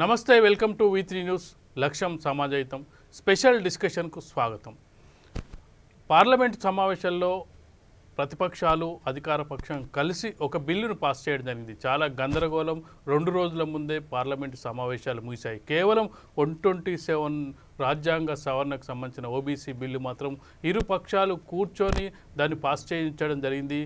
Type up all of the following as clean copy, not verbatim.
నమస్తే, welcome to V3 news. లక్ష్యం సమాజహితం special డిస్కషన్కు స్వాగతం. పార్లమెంట్ సమావేశాల్లో ప్రతిపక్షాలు అధికార పక్షం కలిసి ఒక బిల్లును పాస్ చేయడం జరిగింది. చాలా గందరగోళం. 2 రోజుల ముందే పార్లమెంటు సమావేశాలు ముగిశాయి. కేవలం 127 రాజ్యాంగ సవరణకు సంబంధించిన ఓబీసీ బిల్లు మాత్రం ఇరు పక్షాలు కూర్చొని దాన్ని పాస్ చేయించడం జరిగింది.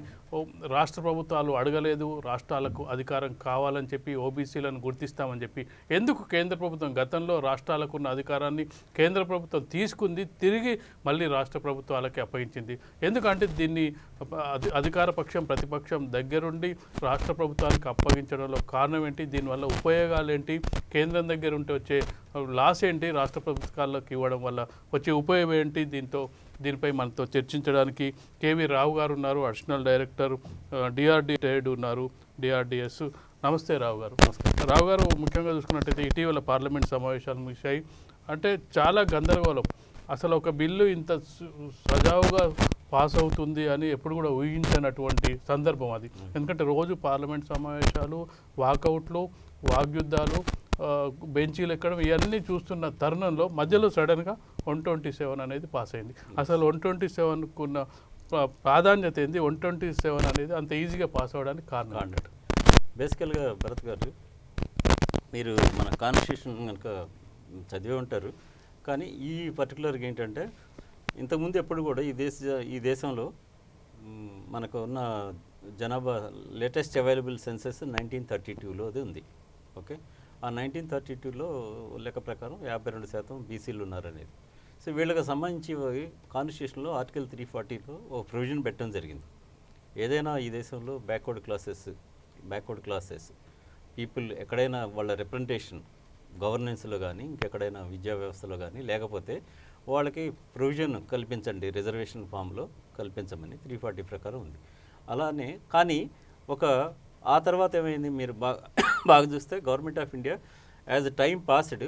రాష్ట్ర ప్రభుత్వాలు అడగలేదు, రాష్ట్రాలకు అధికారం కావాలని చెప్పి ఓబీసీలను గుర్తిస్తామని చెప్పి. ఎందుకు కేంద్ర ప్రభుత్వం గతంలో రాష్ట్రాలకు ఉన్న అధికారాన్ని కేంద్ర ప్రభుత్వం తీసుకుంది, తిరిగి మళ్ళీ రాష్ట్ర ప్రభుత్వాలకి అప్పగించింది? ఎందుకంటే దీన్ని అధికార పక్షం ప్రతిపక్షం దగ్గరుండి రాష్ట్ర ప్రభుత్వానికి అప్పగించడంలో కారణం ఏంటి, దీనివల్ల ఉపయోగాలు ఏంటి, కేంద్రం దగ్గర ఉంటే వచ్చే లాస్ ఏంటి, రాష్ట్ర ప్రభుత్వాలకు ఇవ్వడం వల్ల వచ్చే ఉపయోగం ఏంటి, దీనిపై మనతో చర్చించడానికి కేవీ రావు గారు ఉన్నారు, అడిషనల్ డైరెక్టర్ డిఆర్డి ట్రేడ్ ఉన్నారు, డిఆర్డిఎస్. నమస్తే రావు గారు. రావు గారు, ముఖ్యంగా చూసుకున్నట్టయితే ఇటీవల పార్లమెంట్ సమావేశాలు ముగిశాయి. అంటే చాలా గందరగోళం. అసలు ఒక బిల్లు ఇంత సజావుగా పాస్ అవుతుంది అని ఎప్పుడు కూడా ఊహించినటువంటి సందర్భం అది. ఎందుకంటే రోజు పార్లమెంట్ సమావేశాలు, వాకౌట్లు, వాగ్యుద్ధాలు, బెంచీలు ఎక్కడం ఇవన్నీ చూస్తున్న తరుణంలో మధ్యలో సడన్గా 127 అనేది పాస్ అయింది. అసలు 127కు ఉన్న ప్రాధాన్యత ఏంది? 127 అనేది అంత ఈజీగా పాస్ అవ్వడానికి కారణం అన్నట్టు. బేసికల్గా భరత్ గారు, మీరు మన కాన్స్టిట్యూషన్ కనుక చదివే ఉంటారు. కానీ ఈ పర్టికులర్గా ఏంటంటే ఇంతకుముందు ఎప్పుడు కూడా ఈ దేశంలో మనకు ఉన్న జనాభా లేటెస్ట్ అవైలబుల్ సెన్సెస్ 1932లో అది ఉంది. ఓకే, ఆ 1932లో లెక్క ప్రకారం 52% బీసీలు ఉన్నారనేది. సో వీళ్ళకి సంబంధించి కాన్స్టిట్యూషన్లో ఆర్టికల్ 340లో ఒక ప్రొవిజన్ పెట్టడం జరిగింది. ఏదైనా ఈ దేశంలో బ్యాక్వర్డ్ క్లాసెస్ పీపుల్ ఎక్కడైనా వాళ్ళ రిప్రజెంటేషన్ గవర్నెన్స్లో కానీ ఇంకెక్కడైనా విద్యా వ్యవస్థలో కానీ లేకపోతే వాళ్ళకి ప్రొవిజన్ కల్పించండి, రిజర్వేషన్ ఫామ్లో కల్పించమని 340 ప్రకారం ఉంది. అలానే కానీ ఆ తర్వాత ఏమైంది, మీరు బాగా చూస్తే government of India as time passed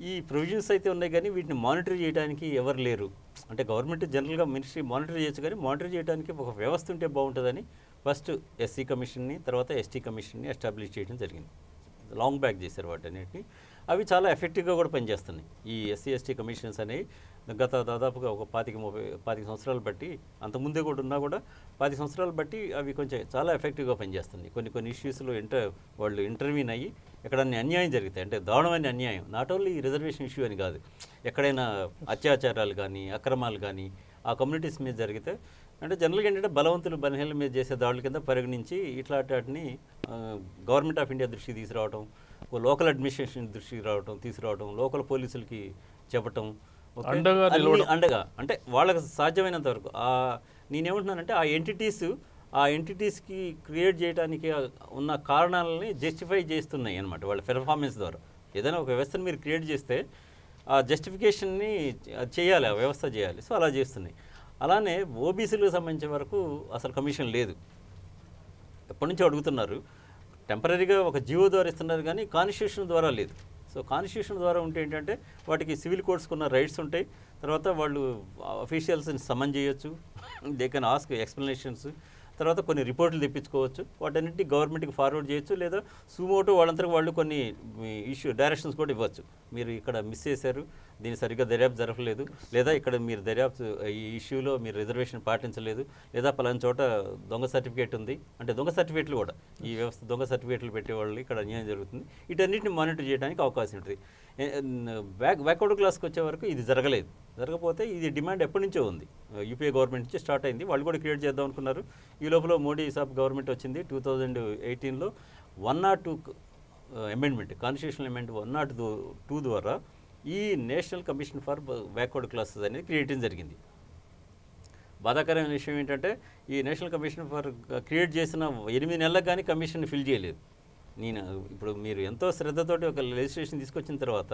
ఈ ప్రొవిజన్స్ అయితే ఉన్నాయి కానీ వీటిని మానిటర్ చేయడానికి ఎవరు లేరు. అంటే గవర్నమెంట్ జనరల్గా మినిస్ట్రీ మానిటర్ చేయొచ్చు కానీ మానిటర్ చేయడానికి ఒక వ్యవస్థ ఉంటే బాగుంటుందని ఫస్ట్ ఎస్సీ కమిషన్ని, తర్వాత ఎస్టీ కమిషన్ని ఎస్టాబ్లిష్ చేయడం జరిగింది. లాంగ్ బ్యాక్ చేశారు వాటన్నిటిని. అవి చాలా ఎఫెక్టివ్గా కూడా పనిచేస్తున్నాయి. ఈ ఎస్సీ ఎస్టీ కమిషన్స్ అనేవి గత దాదాపుగా ఒక 25 సంవత్సరాలు బట్టి, అంతకుముందే కూడా ఉన్నా కూడా 10 సంవత్సరాలు బట్టి అవి కొంచెం చాలా ఎఫెక్టివ్గా పనిచేస్తున్నాయి. కొన్ని ఇష్యూస్లో వాళ్ళు ఇంటర్వ్యూన్ అయ్యి ఎక్కడన్నా అన్యాయం జరుగుతాయి, అంటే దారుణమైన అన్యాయం, నాట్ ఓన్లీ రిజర్వేషన్ ఇష్యూ అని కాదు, ఎక్కడైనా అత్యాచారాలు కానీ అక్రమాలు కానీ ఆ కమ్యూనిటీస్ మీద జరిగితే, అంటే జనరల్గా ఏంటంటే బలవంతులు బలహీనల మీద చేసే దాడుల కింద పరిగణించి ఇట్లాంటి వాటిని గవర్నమెంట్ ఆఫ్ ఇండియా దృష్టికి తీసుకురావడం, లోకల్ అడ్మినిస్ట్రేషన్ దృష్టికి తీసుకురావడం, లోకల్ పోలీసులకి చెప్పటం, అండగా అంటే వాళ్ళకి సాధ్యమైనంత వరకు. నేనేమంటున్నానంటే ఆ ఎంటిటీస్కి క్రియేట్ చేయడానికి ఉన్న కారణాలని జస్టిఫై చేస్తున్నాయి అన్నమాట వాళ్ళ పెర్ఫార్మెన్స్ ద్వారా. ఏదైనా ఒక వ్యవస్థను మీరు క్రియేట్ చేస్తే ఆ జస్టిఫికేషన్ని చేయాలి, ఆ వ్యవస్థ చేయాలి. సో అలా చేస్తున్నాయి. అలానే ఓబీసీలకు సంబంధించిన వరకు అసలు కమిషన్ లేదు. ఎప్పటి నుంచో అడుగుతున్నారు, టెంపరీగా ఒక జీవో ద్వారా ఇస్తున్నారు కానీ కాన్స్టిట్యూషన్ ద్వారా లేదు. సో కాన్స్టిట్యూషన్ ద్వారా ఉంటే ఏంటంటే వాటికి సివిల్ కోర్ట్స్కి ఉన్న రైట్స్ ఉంటాయి. తర్వాత వాళ్ళు అఫీషియల్స్ని సమన్ చేయొచ్చు, దే కెన్ ఆస్క్ ఎక్స్ప్లెనేషన్స్, తర్వాత కొన్ని రిపోర్ట్లు తెప్పించుకోవచ్చు, వాటన్నిటిని గవర్నమెంట్కి ఫార్వర్డ్ చేయొచ్చు, లేదా సుమోటో వాళ్ళంతా వాళ్ళు కొన్ని డైరెక్షన్స్ కూడా ఇవ్వచ్చు. మీరు ఇక్కడ మిస్ చేశారు, దీన్ని సరిగ్గా దర్యాప్తు జరగలేదు, లేదా ఇక్కడ మీరు దర్యాప్తు ఈ ఇష్యూలో మీరు రిజర్వేషన్ పాటించలేదు, లేదా పలానా చోట దొంగ సర్టిఫికేట్ ఉంది, అంటే దొంగ సర్టిఫికేట్లు కూడా ఈ వ్యవస్థ దొంగ సర్టిఫికేట్లు పెట్టేవాళ్ళు ఇక్కడ అన్యాయం జరుగుతుంది, వీటన్నిటిని మానిటర్ చేయడానికి అవకాశం ఉంటుంది. బ్యాక్వర్డ్ క్లాస్కి వచ్చే వరకు ఇది జరగకపోతే ఇది డిమాండ్ ఎప్పటి నుంచో ఉంది. యూపీఏ గవర్నమెంట్ నుంచి స్టార్ట్ అయింది, వాళ్ళు కూడా క్రియేట్ చేద్దాం అనుకున్నారు. ఈ లోపల మోడీ సాబ్ గవర్నమెంట్ వచ్చింది 2018లో 102 అమెండ్మెంట్, కాన్స్టిట్యూషనల్ అమెండ్మెంట్ 102 ద్వారా ఈ national commission for backward classes అనేది క్రియేట్ జరిగింది. బాధాకరమైన విషయం ఏంటంటే ఈ నేషనల్ కమిషన్ ఫర్ క్రియేట్ చేసిన 8 నెలలకు కానీ కమిషన్ ఫిల్ చేయలేదు. ఇప్పుడు మీరు ఎంతో శ్రద్ధతోటి ఒక లెజిస్లేషన్ తీసుకొచ్చిన తర్వాత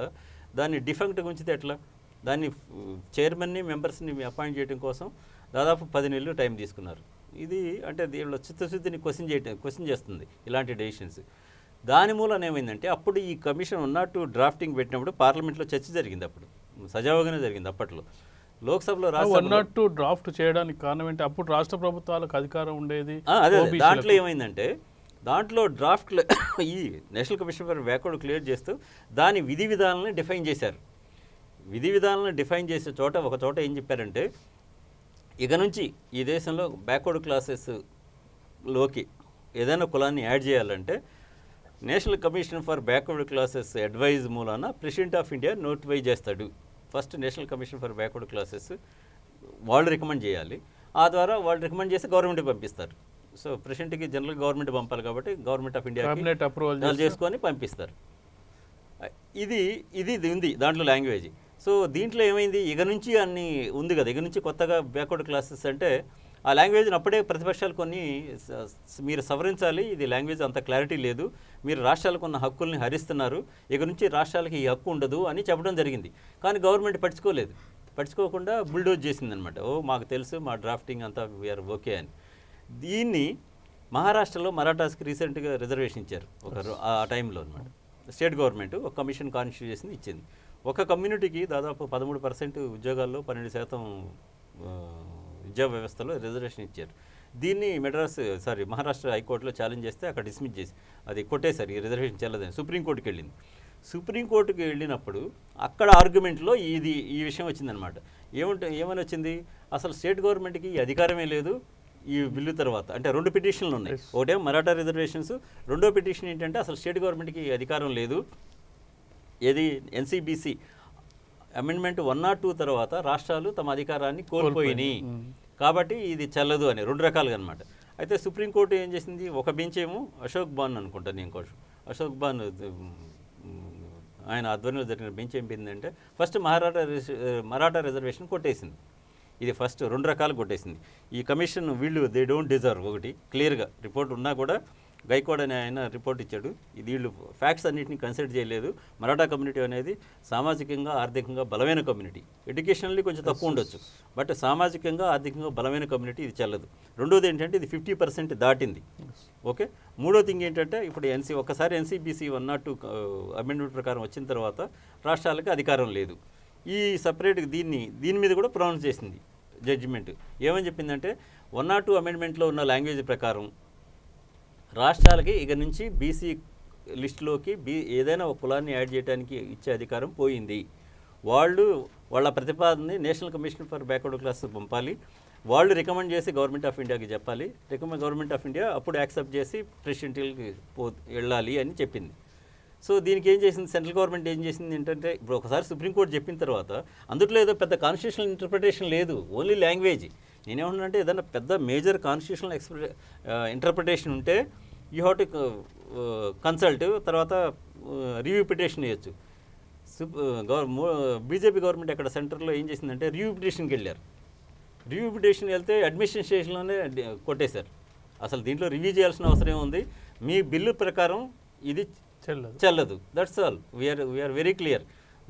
దాన్ని డిఫెక్ట్గా ఉంచితే ఎట్లా? దాన్ని చైర్మన్ని మెంబర్స్ని అపాయింట్ చేయడం కోసం దాదాపు 10 నెలలు టైం తీసుకున్నారు. ఇది అంటే దీనిలో చిత్తశుద్ధిని క్వశ్చన్ చేస్తుంది ఇలాంటి డెసిషన్స్. దాని మూలన ఏమైందంటే అప్పుడు ఈ కమిషన్ ఉన్నట్టు డ్రాఫ్టింగ్ పెట్టినప్పుడు పార్లమెంట్లో చర్చ జరిగింది, అప్పుడు సజావుగానే జరిగింది. అప్పట్లో లోక్సభలో రాష్ట్ర డ్రాఫ్ట్ చేయడానికి కారణం ఏంటి? అప్పుడు రాష్ట్ర ప్రభుత్వాలకు అధికారం ఉండేది. దాంట్లో ఏమైందంటే దాంట్లో డ్రాఫ్ట్ ఈ national commission for backward clear చేస్తూ దాని విధి విధానాలను డిఫైన్ చేశారు. విధి విధానాలను డిఫైన్ చేసే చోట ఒక చోట ఏం చెప్పారంటే, ఇక నుంచి ఈ దేశంలో బ్యాక్వర్డ్ క్లాసెస్లోకి ఏదైనా కులాన్ని యాడ్ చేయాలంటే national commission for backward classes advise మూలాన ప్రెసిడెంట్ ఆఫ్ ఇండియా నోటిఫై చేస్తాడు. First national commission for backward classes వాళ్ళు రికమెండ్ చేయాలి, ఆ ద్వారా వాళ్ళు రికమెండ్ చేసి గవర్నమెంట్కి పంపిస్తారు. సో ప్రెసిడెంట్కి జనరల్ గవర్నమెంట్ పంపాలి కాబట్టి గవర్నమెంట్ ఆఫ్ ఇండియా అప్రూవల్ చేసుకొని పంపిస్తారు. ఇది ఉంది దాంట్లో లాంగ్వేజ్. సో దీంట్లో ఏమైంది, ఇక నుంచి అన్ని ఉంది కదా, ఇక నుంచి కొత్తగా బ్యాక్వర్డ్ క్లాసెస్ అంటే ఆ లాంగ్వేజ్ని అప్పుడే ప్రతిపక్షాలు కొన్ని మీరు సవరించాలి, ఇది లాంగ్వేజ్ అంత క్లారిటీ లేదు, మీరు రాష్ట్రాలకు ఉన్న హక్కుల్ని హరిస్తున్నారు, ఇక నుంచి రాష్ట్రాలకి ఈ హక్కు ఉండదు అని చెప్పడం జరిగింది. కానీ గవర్నమెంట్ పట్టించుకోకుండా బుల్డోజ్ చేసిందనమాట. మాకు తెలుసు, మా డ్రాఫ్టింగ్ అంతా వీఆర్ ఓకే అని. దీన్ని మహారాష్ట్రలో మరాఠాస్కి రీసెంట్గా రిజర్వేషన్ ఇచ్చారు ఆ టైంలో అనమాట. స్టేట్ గవర్నమెంట్ ఒక కమిషన్ కాన్స్టిట్యూట్ చేసింది, ఇచ్చింది. ఒక కమ్యూనిటీకి దాదాపు 13% ఉద్యోగాల్లో 12% విద్యా వ్యవస్థలో రిజర్వేషన్ ఇచ్చారు. దీన్ని మహారాష్ట్ర హైకోర్టులో ఛాలెంజ్ చేస్తే అక్కడ డిస్మిస్ చేసి అది కొట్టేశారు, ఈ రిజర్వేషన్ చెల్లదని. సుప్రీంకోర్టుకి వెళ్ళింది. సుప్రీంకోర్టుకి వెళ్ళినప్పుడు అక్కడ ఆర్గ్యుమెంట్లో ఈ విషయం వచ్చిందనమాట. ఏమని వచ్చింది, అసలు స్టేట్ గవర్నమెంట్కి ఈ అధికారమే లేదు ఈ బిల్లు తర్వాత. అంటే 2 పిటిషన్లు ఉన్నాయి, ఒకటేమో మరాఠా రిజర్వేషన్స్, రెండో పిటిషన్ ఏంటంటే అసలు స్టేట్ గవర్నమెంట్కి అధికారం లేదు, ఏది ఎన్సీబీసీ అమెండ్మెంట్ 102 తర్వాత రాష్ట్రాలు తమ అధికారాన్ని కోల్పోయినాయి కాబట్టి ఇది చెల్లదు అని 2 రకాలుగా అనమాట. అయితే సుప్రీంకోర్టు ఏం చేసింది, ఒక బెంచ్ ఏమో అశోక్ బాన్ అనుకుంటాను నేను కోసం, అశోక్ బాన్ ఆయన ఆధ్వర్యంలో జరిగిన బెంచ్ ఏం పోయిందంటే ఫస్ట్ మరాఠా రిజర్వేషన్ కొట్టేసింది. ఇది ఫస్ట్ 2 రకాలు కొట్టేసింది. ఈ కమిషన్ వీళ్ళు దే డోంట్ డిజర్వ్, ఒకటి క్లియర్గా రిపోర్ట్ ఉన్నా కూడా గైక్వాడ్ అనే ఆయన రిపోర్ట్ ఇచ్చాడు, ఇది వీళ్ళు ఫ్యాక్ట్స్ అన్నింటినీ కన్సిడర్ చేయలేదు. మరాఠా కమ్యూనిటీ అనేది సామాజికంగా ఆర్థికంగా బలమైన కమ్యూనిటీ, ఎడ్యుకేషనల్లీ కొంచెం తక్కువ ఉండొచ్చు, బట్ సామాజికంగా ఆర్థికంగా బలమైన కమ్యూనిటీ, ఇది చెల్లదు. రెండోది ఏంటంటే ఇది 50% దాటింది. ఓకే, మూడో థింగ్ ఏంటంటే ఇప్పుడు ఒకసారి ఎన్సీబీసీ 102 అమెండ్మెంట్ ప్రకారం వచ్చిన తర్వాత రాష్ట్రాలకు అధికారం లేదు. ఈ సపరేట్ దీని మీద కూడా ప్రొనౌన్స్ చేసింది జడ్జిమెంట్. ఏమని చెప్పిందంటే 102 అమెండ్మెంట్లో ఉన్న లాంగ్వేజ్ ప్రకారం రాష్ట్రాలకి ఇక నుంచి బీసీ లిస్టులోకి ఏదైనా ఒక కులాన్ని యాడ్ చేయడానికి ఇచ్చే అధికారం పోయింది. వాళ్ళ ప్రతిపాదనని national commission for backward class పంపాలి, వాళ్ళు రికమెండ్ చేసి గవర్నమెంట్ ఆఫ్ ఇండియాకి చెప్పాలి, గవర్నమెంట్ ఆఫ్ ఇండియా అప్పుడు యాక్సెప్ట్ చేసి ప్రెసిడెంట్కి వెళ్ళాలి అని చెప్పింది. సో దీనికి ఏం చేసింది సెంట్రల్ గవర్నమెంట్, ఏం చేసింది ఏంటంటే ఇప్పుడు ఒకసారి సుప్రీంకోర్టు చెప్పిన తర్వాత అందులో ఏదో పెద్ద కాన్స్టిట్యూషనల్ ఇంటర్ప్రిటేషన్ లేదు, ఓన్లీ లాంగ్వేజ్. నేనేమంటున్నానంటే ఏదైనా పెద్ద మేజర్ కాన్స్టిట్యూషనల్ ఇంటర్ప్రిటేషన్ ఉంటే యూ హ్యావ్ టు కన్సల్ట్, తర్వాత రివ్యూ పిటిషన్ వేయచ్చు. బీజేపీ గవర్నమెంట్ అక్కడ సెంటర్లో ఏం చేసిందంటే రివ్యూ పిటిషన్కి వెళ్ళారు. రివ్యూ పిటిషన్ వెళ్తే అడ్మినిస్ట్రేషన్లోనే కొట్టేశారు. అసలు దీంట్లో రివ్యూ చేయాల్సిన అవసరం ఏముంది, మీ బిల్లు ప్రకారం ఇది చెల్లదు. That's all. We are very clear.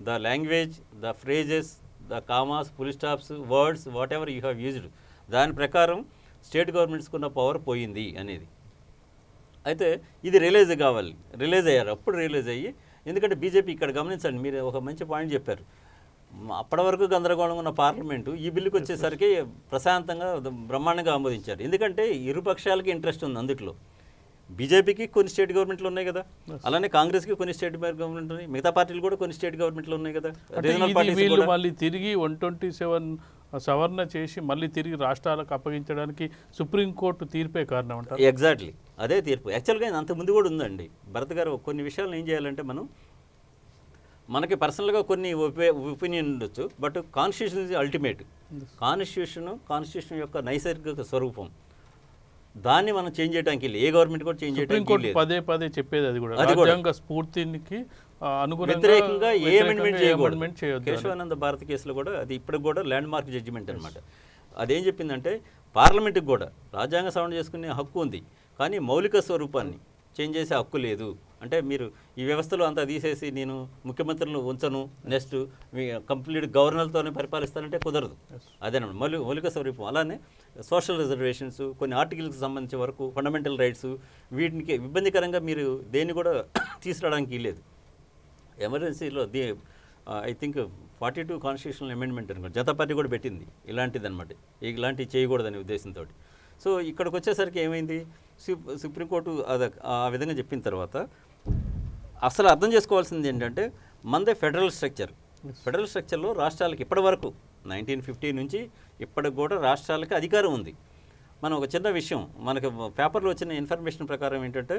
The language, the phrases, the commas, full stops, words, what ever you have used, దాని ప్రకారం స్టేట్ గవర్నమెంట్స్కి ఉన్న పవర్ పోయింది అనేది. అయితే ఇది రిలీజ్ అయ్యారు. అప్పుడు రిలీజ్ అయ్యి, ఎందుకంటే బీజేపీ ఇక్కడ గమనించండి, మీరు ఒక మంచి పాయింట్ చెప్పారు, అప్పటి వరకు గందరగోళంగా ఉన్న పార్లమెంటు ఈ బిల్లుకి వచ్చేసరికి ప్రశాంతంగా బ్రహ్మాండంగా ఆమోదించారు. ఎందుకంటే ఇరుపక్షాలకి ఇంట్రెస్ట్ ఉంది అందులో. బీజేపీకి కొన్ని స్టేట్ గవర్నమెంట్లు ఉన్నాయి కదా, అలానే కాంగ్రెస్కి కొన్ని స్టేట్ గవర్నమెంట్ ఉన్నాయి, మిగతా పార్టీలు కూడా కొన్ని స్టేట్ గవర్నమెంట్లు ఉన్నాయి కదా. వీళ్ళు మళ్ళీ తిరిగి 127 సవరణ చేసి మళ్ళీ తిరిగి రాష్ట్రాలకు అప్పగించడానికి సుప్రీంకోర్టు తీర్పే కారణం అంటారు. ఎగ్జాక్ట్లీ అదే తీర్పు. యాక్చువల్గా అంత ముందు కూడా ఉందండి భరత్ గారు. కొన్ని విషయాలను ఏం చేయాలంటే మనకి పర్సనల్గా కొన్ని ఒపీనియన్ ఉండొచ్చు, but constitution is ultimate. Constitution యొక్క నైసర్గిక స్వరూపం, దాన్ని మనం చేంజ్ చేయడానికి ఏ గవర్నమెంట్ కూడా చేంజ్ చేయడానికి పదే చెప్పేది అది కూడా రాజ్యాంగ స్ఫూర్తికి వ్యతిరేకంగా ఏ అమెండ్మెంట్ చేయకూడదు. కేశవానంద భారత్ కేసులో కూడా అది ఇప్పటికి కూడా ల్యాండ్ మార్క్ జడ్జిమెంట్ అనమాట. అదేం చెప్పిందంటే పార్లమెంట్కి కూడా రాజ్యాంగ సవరణ చేసుకునే హక్కు ఉంది, కానీ మౌలిక స్వరూపాన్ని చేంజ్ చేసే హక్కు లేదు. అంటే మీరు ఈ వ్యవస్థలో అంతా తీసేసి నేను ముఖ్యమంత్రులను ఉంచను, నెక్స్ట్ మీ కంప్లీట్ గవర్నర్లతోనే పరిపాలిస్తానంటే కుదరదు. అదేనమాట మౌలిక స్వరూపం. అలానే సోషల్ రిజర్వేషన్స్, కొన్ని ఆర్టికల్స్కి సంబంధించిన వరకు ఫండమెంటల్ రైట్స్, వీటికి ఇబ్బందికరంగా మీరు దేన్ని కూడా తీసుకురావడానికి లేదు. ఎమర్జెన్సీలో ఐ థింక్ 42 కాన్స్టిట్యూషనల్ అమెండ్మెంట్ అనుకోండి, జనతా పార్టీ కూడా పెట్టింది ఇలాంటిది అనమాట, ఇలాంటివి చేయకూడదనే ఉద్దేశంతో. సో ఇక్కడికి వచ్చేసరికి ఏమైంది, సుప్రీంకోర్టు అది ఆ విధంగా చెప్పిన తర్వాత అసలు అర్థం చేసుకోవాల్సింది ఏంటంటే మనదే ఫెడరల్ స్ట్రక్చర్. ఫెడరల్ స్ట్రక్చర్లో రాష్ట్రాలకు ఇప్పటి వరకు 1950 నుంచి ఇప్పటికి కూడా రాష్ట్రాలకి అధికారం ఉంది. మనం ఒక చిన్న విషయం, మనకు పేపర్లో వచ్చిన ఇన్ఫర్మేషన్ ప్రకారం ఏంటంటే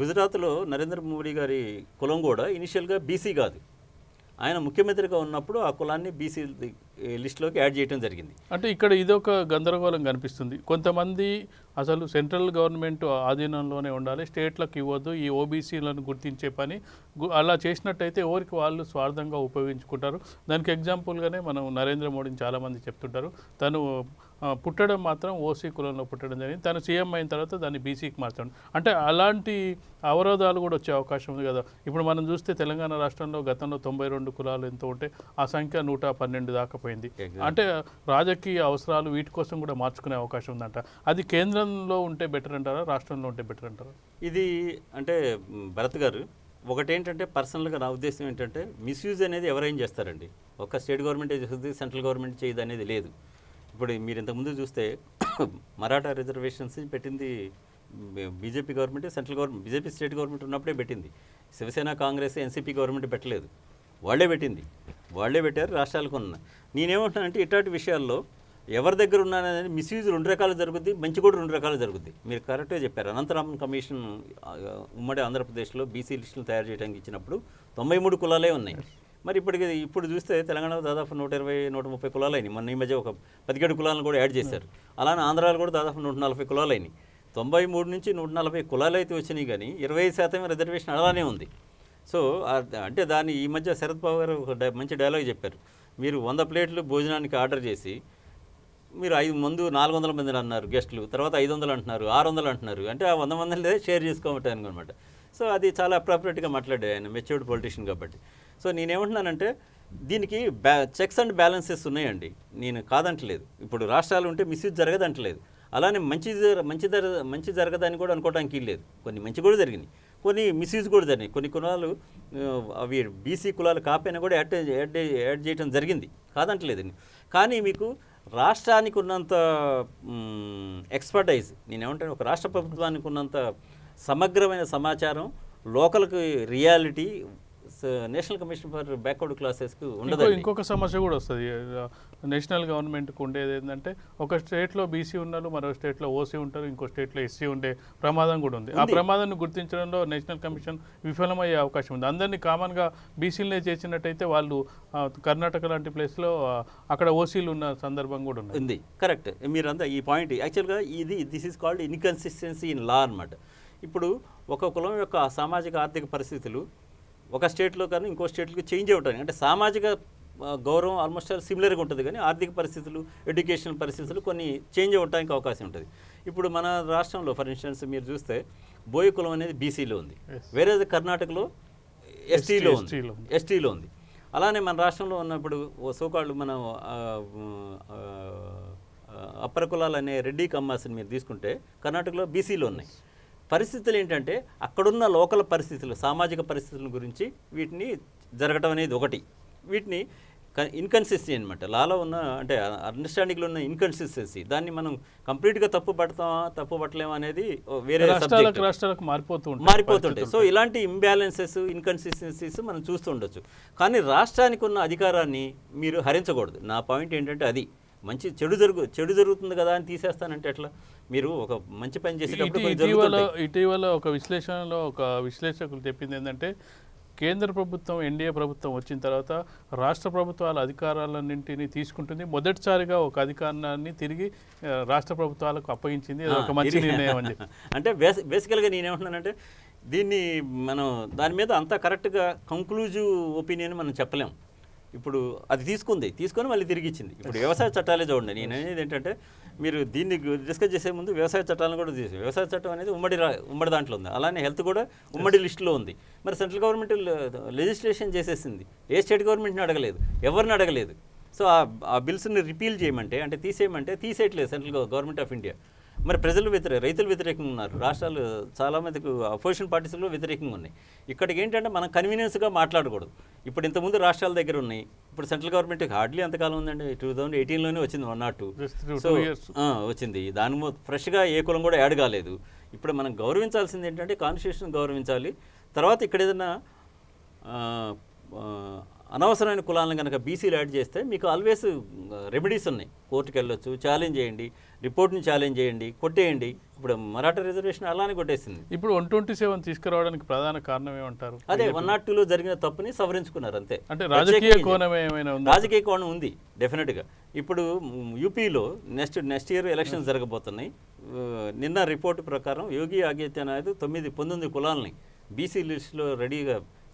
గుజరాత్లో నరేంద్ర మోడీ గారి కులం కూడా ఇనిషియల్గా బీసీ కాదు. ఆయన ముఖ్యమంత్రిగా ఉన్నప్పుడు ఆ కులాన్ని బీసీ లిస్టులోకి యాడ్ చేయడం జరిగింది. అంటే ఇక్కడ ఇదొక గందరగోళం కనిపిస్తుంది. కొంతమంది అసలు సెంట్రల్ గవర్నమెంట్ ఆధీనంలోనే ఉండాలి, స్టేట్లకు ఇవ్వద్దు, ఈ ఓబీసీలను గుర్తించే పని అలా చేసినట్టయితే ఎవరికి వాళ్ళు స్వార్థంగా ఉపయోగించుకుంటారు. దానికి ఎగ్జాంపుల్గానే మనం నరేంద్ర మోడీని చాలామంది చెప్తుంటారు. తను పుట్టడం మాత్రం ఓసీ కులంలో పుట్టడం జరిగింది, తను సీఎం అయిన తర్వాత దాన్ని బీసీకి మార్చడం. అంటే అలాంటి అవరోధాలు కూడా వచ్చే అవకాశం ఉంది కదా. ఇప్పుడు మనం చూస్తే తెలంగాణ రాష్ట్రంలో గతంలో 92 కులాలు ఎంతో ఉంటే ఆ సంఖ్య 112 దాకా పోయింది. అంటే రాజకీయ అవసరాలు వీటి కోసం కూడా మార్చుకునే అవకాశం ఉందంట. అది కేంద్రంలో ఉంటే బెటర్ అంటారా, రాష్ట్రంలో ఉంటే బెటర్ అంటారా? ఇది అంటే భరత్ గారు, ఒకటేంటంటే పర్సనల్గా నా ఉద్దేశం ఏంటంటే మిస్యూజ్ అనేది ఎవరైనా చేస్తారండి. ఒక స్టేట్ గవర్నమెంట్ చేస్తుంది, సెంట్రల్ గవర్నమెంట్ చేయదు అనేది లేదు. ఇప్పుడు మీరు ఇంతకుముందు చూస్తే మరాఠా రిజర్వేషన్స్ పెట్టింది BJP government, central government, BJP state government ఉన్నప్పుడే పెట్టింది. శివసేన, కాంగ్రెస్, ఎన్సీపీ గవర్నమెంట్ పెట్టలేదు, వాళ్ళే పెట్టింది, వాళ్ళే పెట్టారు. రాష్ట్రాలకు ఉన్న నేనేమంటున్నానంటే ఇట్లాంటి విషయాల్లో ఎవరి దగ్గర ఉన్నాననేది మిస్యూజ్ 2 రకాలు జరుగుద్ది, మంచి కూడా 2 రకాలు జరుగుద్ది. మీరు కరెక్ట్గా చెప్పారు. అనంతరామన్ కమిషన్ ఉమ్మడి ఆంధ్రప్రదేశ్లో బీసీ లిస్టులు తయారు చేయడానికి ఇచ్చినప్పుడు 93 కులాలే ఉన్నాయి. మరి ఇప్పుడు చూస్తే తెలంగాణలో దాదాపు 120-130 కులాలు అయినాయి. మొన్న ఈ మధ్య ఒక 17 కులాలను కూడా యాడ్ చేశారు. అలానే ఆంధ్రాలో కూడా దాదాపు 140 కులాలు అయినాయి. 93 నుంచి 140 కులాలు అయితే వచ్చినాయి, కానీ 25% రిజర్వేషన్ అలానే ఉంది. సో అంటే దాన్ని ఈ మధ్య శరద్ పవార్ గారు ఒక మంచి డైలాగ్ చెప్పారు. మీరు 100 ప్లేట్లు భోజనానికి ఆర్డర్ చేసి మీరు 400 మందిని అన్నారు గెస్టులు, తర్వాత 500 అంటున్నారు, 600 అంటున్నారు. అంటే ఆ 100 మందిని షేర్ చేసుకోవటానికి అనమాట. సో అది చాలా అప్రాపరేట్గా మాట్లాడే ఆయన మెచ్యూర్డ్ పొలిటీషియన్ కాబట్టి. సో నేనేమంటున్నానంటే దీనికి చెక్స్ అండ్ బ్యాలెన్సెస్ ఉన్నాయండి, నేను కాదంటలేదు. ఇప్పుడు రాష్ట్రాలు ఉంటే మిస్యూజ్ జరగదంటలేదు. అలానే మంచి జరగదని కూడా అనుకోవడానికి లేదు. కొన్ని మంచి కూడా జరిగినాయి, కొన్ని మిస్యూజ్ కూడా జరిగినాయి. కొన్ని కులాలు అవి బీసీ కులాలు కాకపోయినా కూడా యాడ్ చేయడం జరిగింది, కాదంటలేదు. కానీ మీకు రాష్ట్రానికి ఉన్నంత ఎక్స్పర్టైజ్, నేనేమంటాను, ఒక రాష్ట్ర ప్రభుత్వానికి ఉన్నంత సమగ్రమైన సమాచారం, లోకల్కి reality national commission for backward క్లాసెస్కి ఉండదు. ఇంకొక సమస్య కూడా వస్తుంది నేషనల్ గవర్నమెంట్కి ఉండేది ఏంటంటే, ఒక స్టేట్లో బీసీ ఉన్నారు, మరో స్టేట్లో ఓసీ ఉంటారు, ఇంకో స్టేట్లో ఎస్సీ ఉండే ప్రమాదం కూడా ఉంది. ఆ ప్రమాదాన్ని గుర్తించడంలో నేషనల్ కమిషన్ విఫలమయ్యే అవకాశం ఉంది. అందరినీ కామన్గా బీసీలనే చేసినట్టయితే వాళ్ళు కర్ణాటక లాంటి ప్లేస్లో అక్కడ ఓసీలు ఉన్న సందర్భం కూడా ఉంది. కరెక్ట్, మీరంతా ఈ పాయింట్ యాక్చువల్గా this is called inconsistency in law అనమాట. ఇప్పుడు ఒక కులం యొక్క సామాజిక ఆర్థిక పరిస్థితులు ఒక స్టేట్లో కానీ ఇంకో స్టేట్కి చేంజ్ అవ్వటానికి, అంటే సామాజిక గౌరవం ఆల్మోస్ట్ సిమిలర్గా ఉంటుంది, కానీ ఆర్థిక పరిస్థితులు, ఎడ్యుకేషనల్ పరిస్థితులు కొన్ని చేంజ్ అవ్వడానికి అవకాశం ఉంటుంది. ఇప్పుడు మన రాష్ట్రంలో ఫర్ ఇన్స్టెన్స్ మీరు చూస్తే బోయ కులం అనేది బీసీలో ఉంది, వేరే కర్ణాటకలో ఎస్టీలో ఉంది. అలానే మన రాష్ట్రంలో ఉన్నప్పుడు సోకాళ్ళు మన అప్పర కులాలు అనే రెడ్డి కమ్మాస్ని మీరు తీసుకుంటే కర్ణాటకలో బీసీలో ఉన్నాయి. పరిస్థితులు ఏంటంటే అక్కడున్న లోకల్ పరిస్థితులు, సామాజిక పరిస్థితుల గురించి వీటిని జరగటం అనేది ఒకటి. వీటిని ఇన్కన్సిస్టెన్సీ అనమాట, లాలో ఉన్న అంటే అండర్స్టాండింగ్లో ఉన్న ఇన్కన్సిస్టెన్సీ. దాన్ని మనం కంప్లీట్గా తప్పు పట్టలేము అనేది వేరే రాష్ట్రాలకు మారిపోతుంటాయి. సో ఇలాంటి ఇంబ్యాలెన్సెస్, ఇన్కన్సిస్టెన్సీస్ మనం చూస్తూ ఉండొచ్చు. కానీ రాష్ట్రానికి ఉన్న అధికారాన్ని మీరు హరించకూడదు. నా పాయింట్ ఏంటంటే అది చెడు జరుగుతుంది కదా అని తీసేస్తానంటే ఎట్లా? మీరు ఒక మంచి పని చేసేటప్పుడు ఇటీవల ఒక విశ్లేషణలో ఒక విశ్లేషకులు చెప్పింది ఏంటంటే, కేంద్ర ప్రభుత్వం ఎన్డీఏ ప్రభుత్వం వచ్చిన తర్వాత రాష్ట్ర ప్రభుత్వాల అధికారాలన్నింటినీ తీసుకుంటుంది, మొదటిసారిగా ఒక అధికారాన్ని తిరిగి రాష్ట్ర ప్రభుత్వాలకు అప్పగించింది. అది ఒక మంచి నిర్ణయం అని చెప్పి. అంటే బేసికల్గా నేనేమంటున్నానంటే దీన్ని మనం దాని మీద అంత కరెక్ట్గా కంక్లూజివ్ ఒపీనియన్ మనం చెప్పలేం. ఇప్పుడు అది తీసుకొని మళ్ళీ తిరిగి ఇచ్చింది. ఇప్పుడు వ్యవసాయ చట్టాలే చూడండి. నేను అనేది ఏంటంటే, మీరు దీన్ని డిస్కస్ చేసే ముందు వ్యవసాయ చట్టాలను కూడా తీసి, వ్యవసాయ చట్టం అనేది ఉమ్మడి దాంట్లో ఉంది, అలానే హెల్త్ కూడా ఉమ్మడి లిస్టులో ఉంది. మరి సెంట్రల్ గవర్నమెంట్ లెజిస్లేషన్ చేసేసింది, ఏ స్టేట్ గవర్నమెంట్ని అడగలేదు, ఎవరిని అడగలేదు. సో ఆ బిల్స్ని రిపీల్ చేయమంటే, అంటే తీసేయమంటే తీసేయట్లేదు సెంట్రల్ గవర్నమెంట్ ఆఫ్ ఇండియా. మరి రైతులు వ్యతిరేకంగా ఉన్నారు, రాష్ట్రాలు చాలామందికి అపోజిషన్ పార్టీస్లో వ్యతిరేకంగా ఉన్నాయి. ఇక్కడికి ఏంటంటే మనం కన్వీనియన్స్గా మాట్లాడకూడదు. ఇప్పుడు ఇంతకుముందు రాష్ట్రాల దగ్గర ఉన్నాయి, ఇప్పుడు సెంట్రల్ గవర్నమెంట్ హార్డ్లీ ఎంతకాలం ఉందండి, 2018లోనే వచ్చింది 102. సో వచ్చింది, దాని ఫ్రెష్గా ఏ కులం కూడా యాడ్ కాలేదు. ఇప్పుడు మనం గౌరవించాల్సింది ఏంటంటే కాన్స్టిట్యూషన్ గౌరవించాలి. తర్వాత ఇక్కడ ఏదైనా అనవసరమైన కులాలను కనుక బీసీలు యాడ్ చేస్తే మీకు ఆల్వేస్ రెమెడీస్ ఉన్నాయి. కోర్టుకు వెళ్ళొచ్చు, ఛాలెంజ్ చేయండి, రిపోర్ట్ని ఛాలెంజ్ చేయండి, కొట్టేయండి. ఇప్పుడు మరాఠా రిజర్వేషన్ అలానే కొట్టేసింది. ఇప్పుడు 127 తీసుకురావడానికి ప్రధాన కారణం ఏమంటారు? అదే 102లో జరిగిన తప్పుని సవరించుకున్నారు అంతే. అంటే రాజకీయ కోణం ఏమైనా ఉందా? రాజకీయ కోణం ఉంది డెఫినెట్గా. ఇప్పుడు యూపీలో నెక్స్ట్ ఇయర్ ఎలక్షన్స్ జరగబోతున్నాయి. నిన్న రిపోర్టు ప్రకారం యోగి ఆదిత్యనాథ్ 19 కులాలని బీసీ లిస్టులో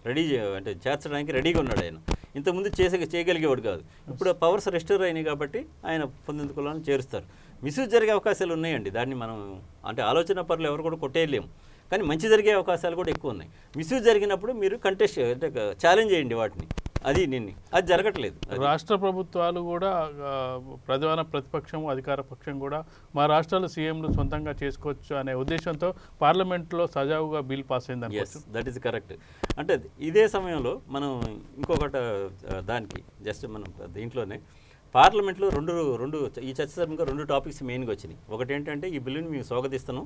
రెడీ అంటే చేర్చడానికి రెడీగా ఉన్నాడు. ఆయన ఇంతకుముందు చేయగలిగేవాడు కాదు. ఇప్పుడు పవర్స్ రెస్టోర్ అయినాయి కాబట్టి ఆయన 19 కులాలను చేరుస్తారు. మిస్యూజ్ జరిగే అవకాశాలు ఉన్నాయండి. దాన్ని మనం అంటే ఆలోచన పరులు ఎవరు కూడా కొట్టేయలేము. కానీ మంచి జరిగే అవకాశాలు కూడా ఎక్కువ ఉన్నాయి. మిస్యూజ్ జరిగినప్పుడు మీరు కంటెస్ట్ అంటే ఛాలెంజ్ చేయండి వాటిని. అది జరగట్లేదు. రాష్ట్ర ప్రభుత్వాలు కూడా ప్రధాన ప్రతిపక్షం అధికార పక్షం కూడా మా రాష్ట్రాల సీఎంలు సొంతంగా చేసుకోవచ్చు అనే ఉద్దేశంతో పార్లమెంట్లో సజావుగా బిల్ పాస్ అయింది. That is correct. అంటే ఇదే సమయంలో మనం ఇంకొకటి దానికి జస్ట్ మనం దీంట్లోనే పార్లమెంట్లో రెండు ఈ చర్చ సందర్భంగా 2 టాపిక్స్ మెయిన్గా వచ్చినాయి. ఒకటి ఏంటంటే ఈ బిల్లుని మేము స్వాగతిస్తున్నాం,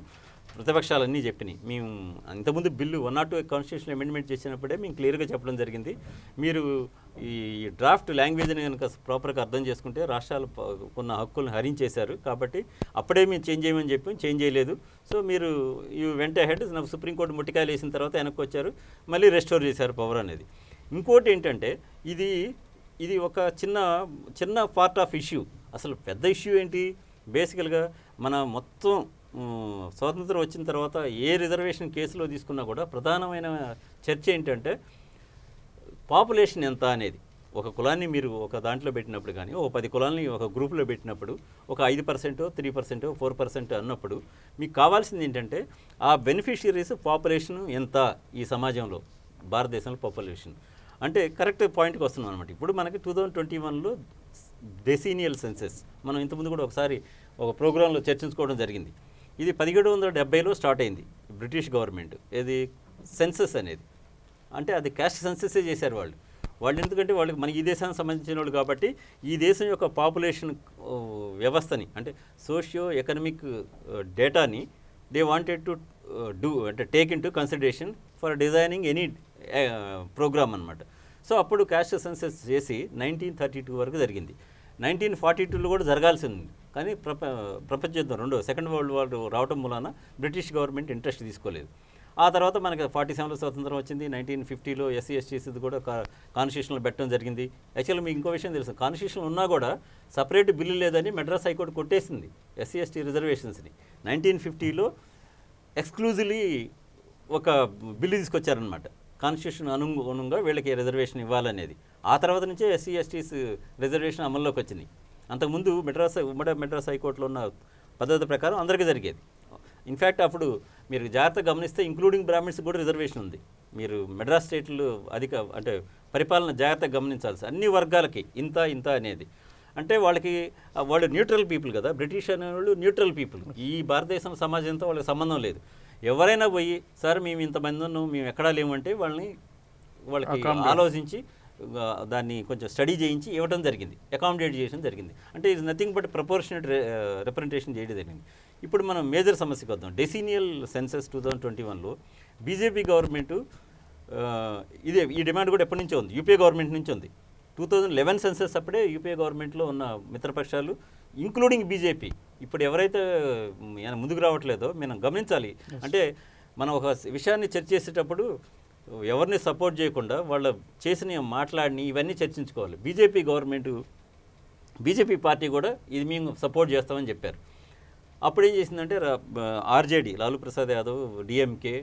ప్రతిపక్షాలన్నీ చెప్పినాయి. మేము ఇంతకుముందు బిల్లు 102 కాన్స్టిట్యూషన్ అమెండ్మెంట్ చేసినప్పుడే మేము క్లియర్గా చెప్పడం జరిగింది. మీరు ఈ డ్రాఫ్ట్ లాంగ్వేజ్ని కనుక ప్రాపర్గా అర్థం చేసుకుంటే రాష్ట్రాలు కొన్ని హక్కులను హరించేశారు. కాబట్టి అప్పుడే మేము చేంజ్ చేయమని చెప్పి చేంజ్ చేయలేదు. సో మీరు ఈ వెంట హెడ్ సుప్రీంకోర్టు ముట్టికాయలు వేసిన తర్వాత వెనక్కి వచ్చారు, మళ్ళీ రెస్టోర్ చేశారు పవర్ అనేది. ఇంకోటి ఏంటంటే ఇది ఒక చిన్న పార్ట్ ఆఫ్ ఇష్యూ. అసలు పెద్ద ఇష్యూ ఏంటి? బేసికల్గా మన మొత్తం స్వాతంత్రం వచ్చిన తర్వాత ఏ రిజర్వేషన్ కేసులో తీసుకున్నా కూడా ప్రధానమైన చర్చ ఏంటంటే పాపులేషన్ ఎంత అనేది. ఒక కులాన్ని మీరు ఒక దాంట్లో పెట్టినప్పుడు కానీ ఒక 10 కులాలని ఒక గ్రూప్లో పెట్టినప్పుడు ఒక 5%, 3%, 4% అన్నప్పుడు మీకు కావాల్సింది ఏంటంటే ఆ బెనిఫిషియరీస్ పాపులేషన్ ఎంత ఈ సమాజంలో, భారతదేశంలో పాపులేషన్ అంటే కరెక్ట్ పాయింట్కి వస్తున్నాం అనమాట. ఇప్పుడు మనకి 2021లో డెసీనియల్ సెన్సెస్ మనం ఇంతకుముందు కూడా ఒకసారి ఒక ప్రోగ్రాంలో చర్చించుకోవడం జరిగింది. ఇది 1770లో స్టార్ట్ అయింది బ్రిటిష్ గవర్నమెంట్. ఇది సెన్సెస్ అనేది అంటే అది క్యాస్ట్ సెన్సెసే చేశారు వాళ్ళు. ఎందుకంటే వాళ్ళకి మన ఈ దేశానికి సంబంధించిన వాళ్ళు కాబట్టి ఈ దేశం యొక్క పాపులేషన్ వ్యవస్థని అంటే సోషియో ఎకనమిక్ డేటాని దే వాంటెడ్ టు డూ అంటే take in to consideration for designing any program అనమాట. సో అప్పుడు క్యాస్ట్ సెన్సెస్ చేసి 1932 వరకు జరిగింది. 1942లో కూడా జరగాల్సి ఉంది. కానీ ప్రపంచ యుద్ధం సెకండ్ వరల్డ్ వార్ రావటం మూలాన బ్రిటిష్ గవర్నమెంట్ ఇంట్రెస్ట్ తీసుకోలేదు. ఆ తర్వాత మనకి 47లో స్వతంత్రం వచ్చింది. 1950లో ఎస్సీ ఎస్టీస్ కూడా కాన్స్టిట్యూషన్లో పెట్టడం జరిగింది. యాక్చువల్గా మీకు ఇంకో విషయం తెలుసు, కాన్స్టిట్యూషన్ ఉన్నా కూడా సపరేట్ బిల్లు లేదని మద్రాస్ హైకోర్టు కొట్టేసింది ఎస్సీ ఎస్టీ రిజర్వేషన్స్ని. 1950లో ఎక్స్క్లూజివ్లీ ఒక బిల్లు తీసుకొచ్చారనమాట, కాన్స్టిట్యూషన్ అనుగుణంగా వీళ్ళకి రిజర్వేషన్ ఇవ్వాలనేది. ఆ తర్వాత నుంచే ఎస్సీ ఎస్టీస్ రిజర్వేషన్ అమల్లోకి వచ్చింది. అంతకుముందు ఉమ్మడి మెడ్రాస్ హైకోర్టులో ఉన్న పద్ధతి ప్రకారం అందరికీ జరిగేది. ఇన్ఫ్యాక్ట్ అప్పుడు మీరు జాగ్రత్తగా గమనిస్తే ఇంక్లూడింగ్ బ్రాహ్మిన్స్ కూడా రిజర్వేషన్ ఉంది. మీరు మెడ్రాస్ స్టేట్లో అంటే పరిపాలన జాగ్రత్తగా గమనించాల్సి అన్ని వర్గాలకి ఇంత అనేది. అంటే వాళ్ళు న్యూట్రల్ పీపుల్ కదా, బ్రిటిష్ అనేవాళ్ళు న్యూట్రల్ పీపుల్. ఈ భారతదేశం సమాజంతో వాళ్ళకి సంబంధం లేదు. ఎవరైనా పోయి సార్ మేము ఇంతమంది ఉన్నాం మేము ఎక్కడా లేమంటే వాళ్ళకి ఆలోచించి దాన్ని కొంచెం స్టడీ చేయించి ఇవ్వడం జరిగింది, అకామిడేట్ చేయడం జరిగింది. అంటే ఇది నథింగ్ బట్ ప్రపోర్షనేట్ రిప్రజెంటేషన్ చేయడం జరిగింది. ఇప్పుడు మనం మేజర్ సమస్యకి వద్దాం. డెసీనియల్ సెన్సెస్ 2021లో బీజేపీ గవర్నమెంట్ ఈ డిమాండ్ కూడా ఎప్పటి నుంచో ఉంది, యూపీఏ గవర్నమెంట్ నుంచి ఉంది. 2011 సెన్సెస్ అప్పుడే యూపీఏ గవర్నమెంట్లో ఉన్న మిత్రపక్షాలు ఇంక్లూడింగ్ బీజేపీ ఇప్పుడు ఎవరైతే ముందుకు రావట్లేదో మనం గమనించాలి. అంటే మనం ఒక విషయాన్ని చర్చ చేసేటప్పుడు ఎవరిని సపోర్ట్ చేయకుండా వాళ్ళు చేసిన మాట్లాడిని ఇవన్నీ చర్చించుకోవాలి. బీజేపీ పార్టీ కూడా ఇది మేము సపోర్ట్ చేస్తామని చెప్పారు. అప్పుడు ఏం చేసిందంటే RJD Lalu Prasad Yadav, DMK,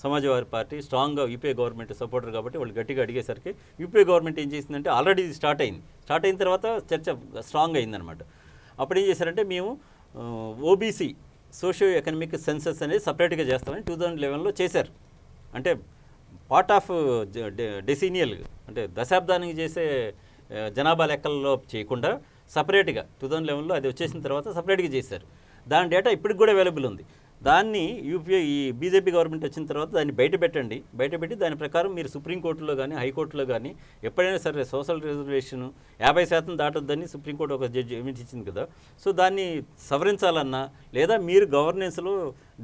Samajwadi party స్ట్రాంగ్గా యూపీఏ గవర్నమెంట్ సపోర్టర్ కాబట్టి వాళ్ళు గట్టిగా అడిగేసరికి యూపీఏ గవర్నమెంట్ ఏం చేసిందంటే ఆల్రెడీ ఇది స్టార్ట్ అయిన తర్వాత చర్చ స్ట్రాంగ్ అయిందనమాట. అప్పుడు ఏం చేశారంటే మేము ఓబీసీ సోషియో ఎకనమిక్ సెన్సెస్ అనేది సపరేట్గా చేస్తామని 2011లో చేశారు. అంటే పార్ట్ ఆఫ్ డెసీనియల్ అంటే దశాబ్దానికి చేసే జనాభా లెక్కల్లో చేయకుండా సపరేట్గా 2011లో అది వచ్చేసిన తర్వాత సపరేట్గా చేశారు. దాని డేటా ఇప్పటికి కూడా అవైలబుల్ ఉంది. దాన్ని ఈ బీజేపీ గవర్నమెంట్ వచ్చిన తర్వాత దాన్ని బయటపెట్టి దాని ప్రకారం మీరు సుప్రీంకోర్టులో కానీ హైకోర్టులో కానీ ఎప్పుడైనా సరే సోషల్ రిజర్వేషన్ 50% దాటొద్దని సుప్రీంకోర్టు ఒక జడ్జిమెంట్ ఇచ్చింది కదా. సో దాన్ని సవరించాలన్నా లేదా మీరు గవర్నెన్స్లో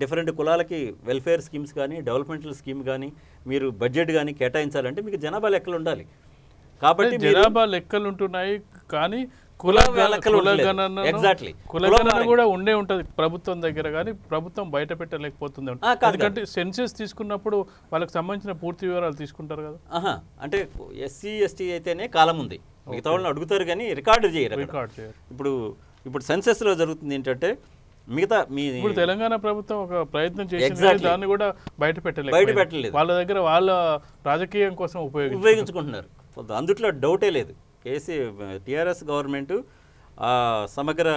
డిఫరెంట్ కులాలకి వెల్ఫేర్ స్కీమ్స్ కానీ డెవలప్మెంటల్ స్కీమ్ కానీ మీరు బడ్జెట్ కానీ కేటాయించాలంటే మీకు జనాభా లెక్కలు ఉండాలి. కాబట్టి జనాభా లెక్కలు ఉంటున్నాయి కానీ కులగణన కూడా ఉండే ఉంటది ప్రభుత్వం దగ్గర, కానీ ప్రభుత్వం బయట పెట్టలేకపోతుంది. ఎందుకంటే సెన్సెస్ తీసుకున్నప్పుడు వాళ్ళకి సంబంధించిన పూర్తి వివరాలు తీసుకుంటారు కదా. అంటే ఎస్సీ ఎస్టీ అయితేనే కాలం ఉంది, మిగతా వాళ్ళని అడుగుతారు కానీ రికార్డు చేయరు. ఇప్పుడు సెన్సెస్ లో జరుగుతుంది ఏంటంటే మిగతా ఇప్పుడు తెలంగాణ ప్రభుత్వం ఒక ప్రయత్నం చేసింది, దాన్ని కూడా బయట పెట్టలేదు. వాళ్ళ దగ్గర వాళ్ళ రాజకీయం కోసం ఉపయోగించుకుంటున్నారు. అందుట్లో డౌటే లేదు. టీఆర్ఎస్ గవర్నమెంట్ సమగ్ర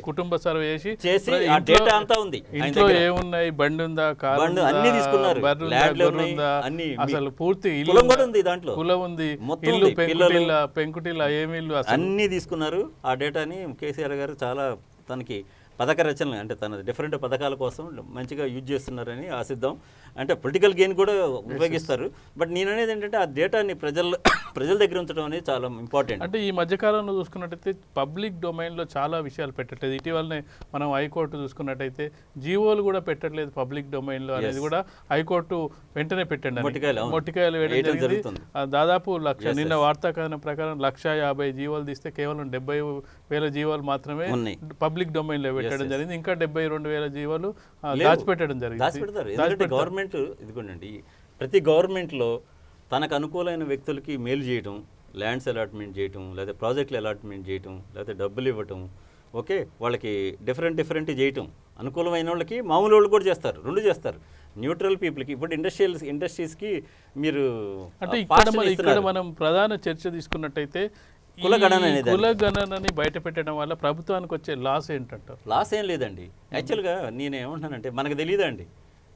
కుటుంబ సర్వే చేసి ఆ డేటా అంతా ఉంది. ఇంట్లో ఏమున్నాయి, బండి ఉందా, కారు అన్ని తీసుకున్నారు, అసలు పూర్తి కులం కూడా ఉంది, దాంట్లో కులం ఉంది, పెంకుటిల్లా ఏమిల్లు అన్ని తీసుకున్నారు. ఆ డేటాని కేసీఆర్ గారు చాలా తనకి పథక రచనలు అంటే తన డిఫరెంట్ పథకాల కోసం మంచిగా యూజ్ చేస్తున్నారని ఆశిద్దాం. అంటే పొలిటికల్ గెయిన్ కూడా ఉపయోగిస్తారు. బట్ నేను అనేది ఏంటంటే ఆ డేటాని ప్రజల దగ్గర ఉంచడం అనేది చాలా ఇంపార్టెంట్. అంటే ఈ మధ్యకాలంలో చూసుకున్నట్టయితే పబ్లిక్ డొమైన్లో చాలా విషయాలు పెట్టట్లేదు. ఇటీవలనే మనం హైకోర్టు చూసుకున్నట్టయితే జీవోలు కూడా పెట్టట్లేదు పబ్లిక్ డొమైన్లో అనేది కూడా హైకోర్టు వెంటనే పెట్టండి. మొట్టికాయలు వేయడం జరిగింది. దాదాపు 1,00,000 నిన్న వార్తా కథనం ప్రకారం 150 జీవోలు తీస్తే కేవలం 70,000 జీవోలు మాత్రమే పబ్లిక్ డొమైన్లో పెట్టడం జరిగింది. ఇంకా 72,000 జీవోలు దాచిపెట్టడం జరిగింది. గవర్నమెంట్ ఇదిగోండి, ప్రతి గవర్నమెంట్లో తనకు అనుకూలమైన వ్యక్తులకి మేలు చేయటం, ల్యాండ్స్ అలాట్మెంట్ చేయటం, లేదా ప్రాజెక్టులు అలాట్మెంట్ చేయటం, లేదా డబ్బులు ఇవ్వటం, ఓకే వాళ్ళకి డిఫరెంట్ చేయటం, అనుకూలమైన వాళ్ళకి మామూలు వాళ్ళు కూడా చేస్తారు, రెండు చేస్తారు. న్యూట్రల్ పీపుల్కి ఇప్పుడు ఇండస్ట్రీస్కి మీరు అంటే ఇక్కడ మనం ప్రధాన చర్చ తీసుకున్నట్టయితే కులగణనని బయట పెట్టడం వల్ల ప్రభుత్వానికి వచ్చే లాస్ ఏంటంటారు? లాస్ ఏం లేదండి. యాక్చువల్గా నేను ఏమంటున్నానంటే మనకు తెలియదండి.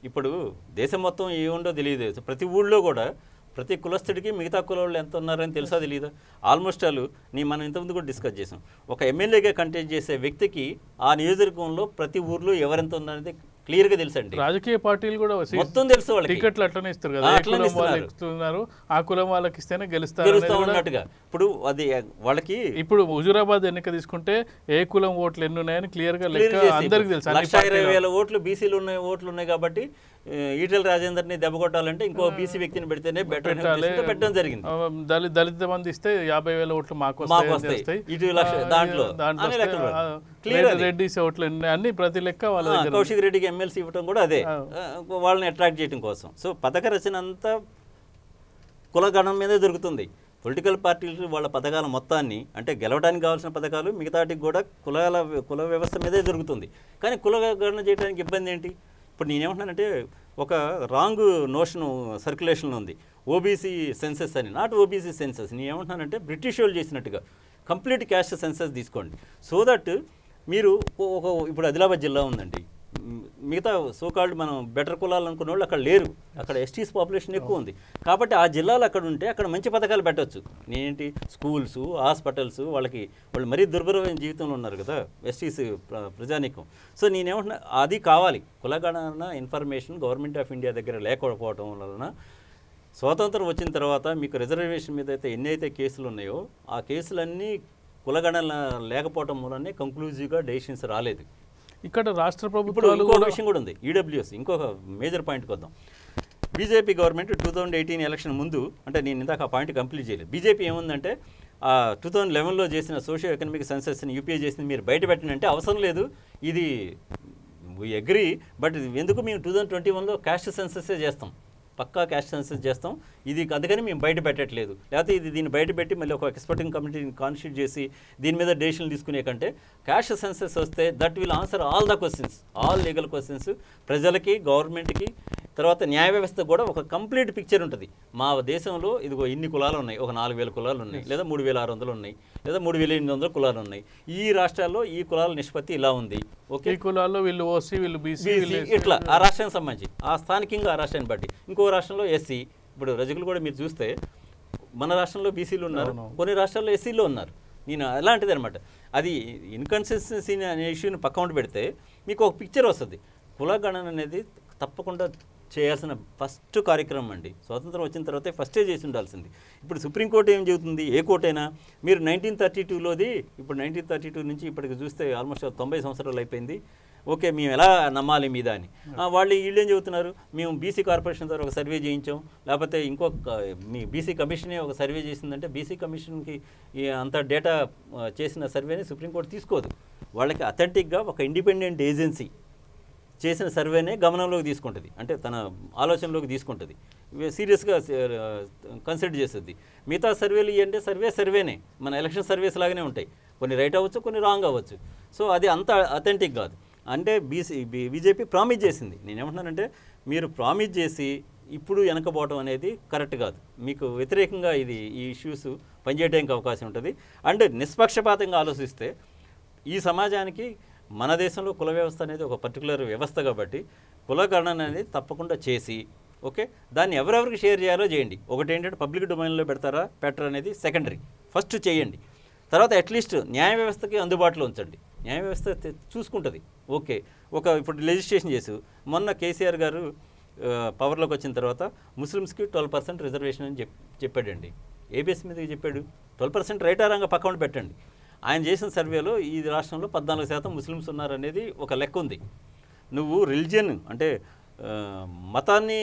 ఇప్పుడు దేశం మొత్తం ఏముండో తెలియదు. ప్రతి ఊళ్ళో కూడా ప్రతి కులస్తుడికి మిగతా కులాలు ఎంత ఉన్నారని తెలుసా తెలియదా? ఆల్మోస్ట్ మనం ఇంతకుముందు కూడా డిస్కస్ చేసాం. ఒక ఎమ్మెల్యేగా కంటెస్ట్ చేసే వ్యక్తికి ఆ నియోజకవర్గంలో ప్రతి ఊర్లో ఎవరెంత ఉన్నారనేది క్లియర్గా తెలుసండి. రాజకీయ పార్టీలు కూడా మొత్తం తెలుసు, వాళ్ళకి టికెట్లు అట్లనే ఇస్తారు కదా, ఆ కులం వాళ్ళకి ఇస్తేనే గెలుస్తారు అన్నట్టుగా. ఇప్పుడు అది వాళ్ళకి ఇప్పుడు హుజూరాబాద్ ఎన్నిక తీసుకుంటే ఏ కులం ఓట్లు ఎన్ని ఉన్నాయని క్లియర్ గా లెక్క అందరికి తెలుసు. 1,20,000 ఓట్లు బీసీలు ఓట్లు ఉన్నాయి కాబట్టి ఈటెల రాజేందర్ని దెబ్బ కొట్టాలంటే ఇంకో బీసీ వ్యక్తిని పెడితేనే పెట్టడం జరిగింది. దళిత మంది ఇస్తే 50,000 ఓట్లు మాకు వస్తాయి, దాంట్లో రెడ్డి ఓట్లు అన్ని ప్రతి లెక్క వాళ్ళ కౌశిక్ రెడ్డికి ఎమ్మెల్సీ ఇవ్వడం కూడా అదే, వాళ్ళని అట్రాక్ట్ చేయడం కోసం. సో పథక రచన అంతా కులగణం మీదే జరుగుతుంది. పొలిటికల్ పార్టీలు వాళ్ళ పథకాల మొత్తాన్ని అంటే గెలవడానికి కావాల్సిన పథకాలు మిగతాటికి కూడా కుల వ్యవస్థ మీదే జరుగుతుంది. కానీ కులగణన చేయడానికి ఇబ్బంది ఏంటి? ఇప్పుడు నేనేమంటున్నానంటే ఒక రాంగ్ నోషన్ సర్క్యులేషన్లో ఉంది, ఓబీసీ సెన్సెస్ అని. Not OBC census. నేనేమంటున్నానంటే బ్రిటిష్ వాళ్ళు చేసినట్టుగా కంప్లీట్ క్యాస్ట్ సెన్సెస్ తీసుకోండి. సో దట్ మీరు ఇప్పుడు ఆదిలాబాద్ జిల్లా ఉందండి, మిగతా సోకాల్డ్ మనం బెటర్ కులాలు అనుకున్న వాళ్ళు అక్కడ లేరు, అక్కడ ఎస్టీస్ పాపులేషన్ ఎక్కువ ఉంది. కాబట్టి ఆ జిల్లాలో అక్కడ ఉంటే అక్కడ మంచి పథకాలు పెట్టవచ్చు. నేనేంటి స్కూల్స్, హాస్పిటల్స్, వాళ్ళు మరీ దుర్భరమైన జీవితంలో ఉన్నారు కదా ఎస్టీస్ ప్రజానీకం. సో నేనేమంటున్నా అది కావాలి. కులగణన ఇన్ఫర్మేషన్ గవర్నమెంట్ ఆఫ్ ఇండియా దగ్గర లేకపోవడం వలన స్వాతంత్రం వచ్చిన తర్వాత మీకు రిజర్వేషన్ మీద అయితే ఎన్నైతే కేసులు ఉన్నాయో ఆ కేసులన్నీ కులగణన లేకపోవడం వల్లనే కంక్లూజివ్గా డెసిషన్స్ రాలేదు. ఇక్కడ రాష్ట్ర ప్రభుత్వాలు ఇంకో విషయం కూడా ఉంది, ఈడబ్ల్యూఎస్. ఇంకొక మేజర్ పాయింట్కి వద్దాం. బీజేపీ గవర్నమెంట్ 2018 ఎలక్షన్ ముందు, అంటే నేను ఇందాక ఆ పాయింట్ కంప్లీట్ చేయలేదు. బీజేపీ ఏముందంటే 2011లో చేసిన సోషియో ఎకనామిక్ సెన్సెస్ని యూపీఏ చేసింది మీరు బయట పెట్టినంటే అవసరం లేదు, ఇది వీ అగ్రీ, బట్ ఎందుకు మేము 2021లో క్యాస్ట్ సెన్సెస్సే చేస్తాం, పక్కా క్యాస్ట్ సెన్సెస్ చేస్తాం, ఇది అందుకని మేము బయట పెట్టట్లేదు. లేకపోతే దీన్ని బయట పెట్టి మళ్ళీ ఒక ఎక్స్పర్టింగ్ కమిటీని కాన్స్టిట్యూట్ చేసి దీని మీద డెసిషన్లు తీసుకునే కంటే క్యాస్ట్ సెన్సెస్ వస్తే that will answer all the questions, all legal questions. ప్రజలకి, గవర్నమెంట్కి, తర్వాత న్యాయ వ్యవస్థ కూడా ఒక కంప్లీట్ పిక్చర్ ఉంటుంది. మా దేశంలో ఇదిగో ఇన్ని కులాలు ఉన్నాయి, ఒక 4,000 కులాలు ఉన్నాయి, లేదా 3,600 ఉన్నాయి, లేదా 3,800 కులాలు ఉన్నాయి. ఈ రాష్ట్రాల్లో ఈ కులాల నిష్పత్తి ఇలా ఉంది. ఓకే, ఈ కులాల్లో వీళ్ళు ఓసీ, వీళ్ళు బీసీ, ఇట్లా ఆ రాష్ట్రానికి సంబంధించి ఆ స్థానికంగా ఆ రాష్ట్రాన్ని బట్టి. ఇంకో రాష్ట్రంలో ఎస్సీ. ఇప్పుడు రజకులు కూడా మీరు చూస్తే మన రాష్ట్రంలో బీసీలు ఉన్నారు, కొన్ని రాష్ట్రాల్లో ఎస్సీలో ఉన్నారు. నేను అలాంటిది అనమాట. అది ఇన్కన్సిస్టెన్సీ అనే ఇష్యూని పక్కన పెడితే మీకు ఒక పిక్చర్ వస్తుంది. కులగణన అనేది తప్పకుండా చేయాల్సిన ఫస్ట్ కార్యక్రమం అండి. స్వాతంత్రం వచ్చిన తర్వాతే ఫస్టే చేసి ఉండాల్సింది. ఇప్పుడు సుప్రీంకోర్టు ఏం చెబుతుంది, ఏ కోర్టు అయినా మీరు 1932లోది ఇప్పుడు 1932 నుంచి ఇప్పటికి చూస్తే ఆల్మోస్ట్ 90 సంవత్సరాలు అయిపోయింది. ఓకే, మేము ఎలా నమ్మాలి మీద అని వీళ్ళు ఏం చెబుతున్నారు, మేము బీసీ కార్పొరేషన్ ద్వారా ఒక సర్వే చేయించాం, లేకపోతే ఇంకొక మీ బీసీ కమిషనే ఒక సర్వే చేసిందంటే బీసీ కమిషన్కి అంత డేటా చేసిన సర్వేని సుప్రీంకోర్టు తీసుకోదు. వాళ్ళకి అథెంటిక్గా ఒక ఇండిపెండెంట్ ఏజెన్సీ చేసిన సర్వేనే గమనంలోకి తీసుకుంటుంది, అంటే తన ఆలోచనలోకి తీసుకుంటుంది, సీరియస్గా కన్సిడర్ చేస్తుంది. మిగతా సర్వేలు అంటే సర్వేనే మన ఎలక్షన్ సర్వేస్ లాగానే ఉంటాయి, కొన్ని రైట్ అవ్వచ్చు, కొన్ని రాంగ్ అవ్వచ్చు. సో అది అంత అథెంటిక్ కాదు. అంటే బీజేపీ ప్రామిస్ చేసింది. నేనేమంటున్నానంటే మీరు ప్రామిస్ చేసి ఇప్పుడు వెనకపోవడం అనేది కరెక్ట్ కాదు. మీకు వ్యతిరేకంగా ఈ ఇష్యూస్ పనిచేయడానికి అవకాశం ఉంటుంది. అండ్ నిష్పక్షపాతంగా ఆలోచిస్తే ఈ సమాజానికి మన దేశంలో కుల వ్యవస్థ అనేది ఒక పర్టికులర్ వ్యవస్థ కాబట్టి కులగణన అనేది తప్పకుండా చేసి ఓకే దాన్ని ఎవరెవరికి షేర్ చేయాలో చేయండి. ఒకటి ఏంటంటే పబ్లిక్ డొమైన్లో పెట్టరా అనేది సెకండరీ, ఫస్ట్ చేయండి. తర్వాత అట్లీస్ట్ న్యాయ వ్యవస్థకి అందుబాటులో ఉంచండి. న్యాయ వ్యవస్థ చూసుకుంటుంది. ఓకే, ఇప్పుడు లెజిస్లేషన్ చేసి మొన్న కేసీఆర్ గారు పవర్లోకి వచ్చిన తర్వాత ముస్లిమ్స్కి 12% రిజర్వేషన్ అని చెప్పాడండి. ఏబిఎస్ మీదకి చెప్పాడు. 12% రైటారంగా పక్కన పెట్టండి. ఆయన చేసిన సర్వేలో ఈ రాష్ట్రంలో 14% ముస్లిమ్స్ ఉన్నారనేది ఒక లెక్క ఉంది. నువ్వు రిలిజియన్ అంటే మతాన్ని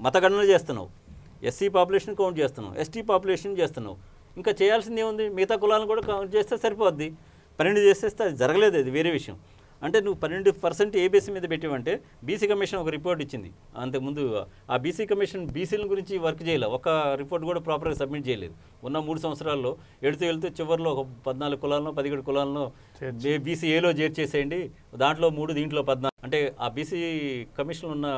మతగణన చేస్తున్నావు, ఎస్సీ పాపులేషన్ కౌంట్ చేస్తున్నావు, ఎస్టీ పాపులేషన్ చేస్తున్నావు. ఇంకా చేయాల్సింది ఏముంది, మిగతా కులాలను కూడా కౌంట్ చేస్తే సరిపోద్ది. 12 చేసేస్తే అది జరగలేదు, అది వేరే విషయం. అంటే నువ్వు 12% ఏబీసీ మీద పెట్టావంటే బీసీ కమిషన్ ఒక రిపోర్ట్ ఇచ్చింది. అంతకుముందు ఆ బీసీ కమిషన్ బీసీల గురించి వర్క్ చేయలే, ఒక రిపోర్ట్ కూడా ప్రాపర్గా సబ్మిట్ చేయలేదు. ఉన్న 3 సంవత్సరాల్లో వెళ్తూ చివరిలో ఒక 14 కులాలను 17 కులాలను బీసీ ఏలో చేర్చేసేయండి, దాంట్లో 3 దీంట్లో 14. అంటే ఆ బీసీ కమిషన్ ఉన్న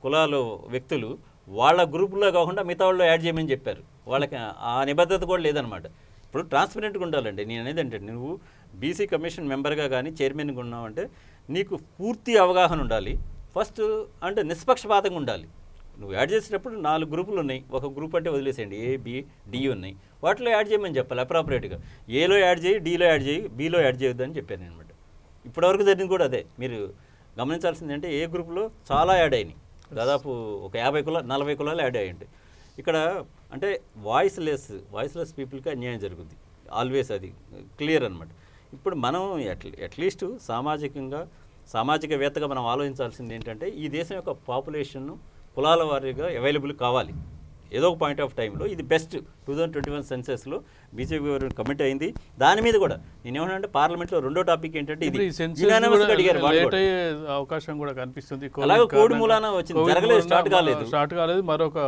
కులాలు వ్యక్తులు వాళ్ళ గ్రూపుల్లో కాకుండా మిగతా వాళ్ళు యాడ్ చేయమని చెప్పారు. వాళ్ళకి ఆ నిబద్ధత కూడా లేదనమాట. ఇప్పుడు ట్రాన్స్పరెంట్గా ఉండాలండి. నేను అనేది అంటే నువ్వు బీసీ కమిషన్ మెంబర్గా కానీ చైర్మన్గా ఉన్నావంటే నీకు పూర్తి అవగాహన ఉండాలి ఫస్ట్, అంటే నిష్పక్షపాతంగా ఉండాలి. నువ్వు యాడ్ చేసేటప్పుడు 4 గ్రూపులు ఉన్నాయి, ఒక గ్రూప్ అంటే వదిలేసేయండి, ఏ బి డి ఉన్నాయి, వాటిలో యాడ్ చేయమని చెప్పాలి అప్రాపరేట్గా. ఏలో యాడ్ చేయి, డీలో యాడ్ చేయి, బీలో యాడ్ చేయొద్దని చెప్పాను అనమాట. ఇప్పటివరకు జరిగింది కూడా అదే. మీరు గమనించాల్సింది అంటే ఏ గ్రూప్లో చాలా యాడ్ అయినాయి, దాదాపు ఒక 40 కులాలు యాడ్ అయ్యి ఉంటాయి. ఇక్కడ అంటే వాయిస్లెస్ పీపుల్కి అన్యాయం జరుగుద్ది ఆల్వేస్, అది క్లియర్ అనమాట. ఇప్పుడు మనం అట్లీస్ట్ సామాజికవేత్తగా మనం ఆలోచించాల్సింది ఏంటంటే ఈ దేశం యొక్క పాపులేషన్ కులాల వారీగా అవైలబుల్ కావాలి. ఏదో ఒక పాయింట్ ఆఫ్ టైంలో ఇది బెస్ట్ 2021 సెన్సెస్లో బీజేపీ గవర్నమెంట్ కమిట్ అయింది. దాని మీద కూడా నేనేమన్నా పార్లమెంట్లో రెండో టాపిక్ ఏంటంటే ఇది అడిగారు, అవకాశం కూడా కనిపిస్తుంది. అలాగే కోడి మూలాన వచ్చింది, జరగలేదు, స్టార్ట్ కాలేదు, మరొక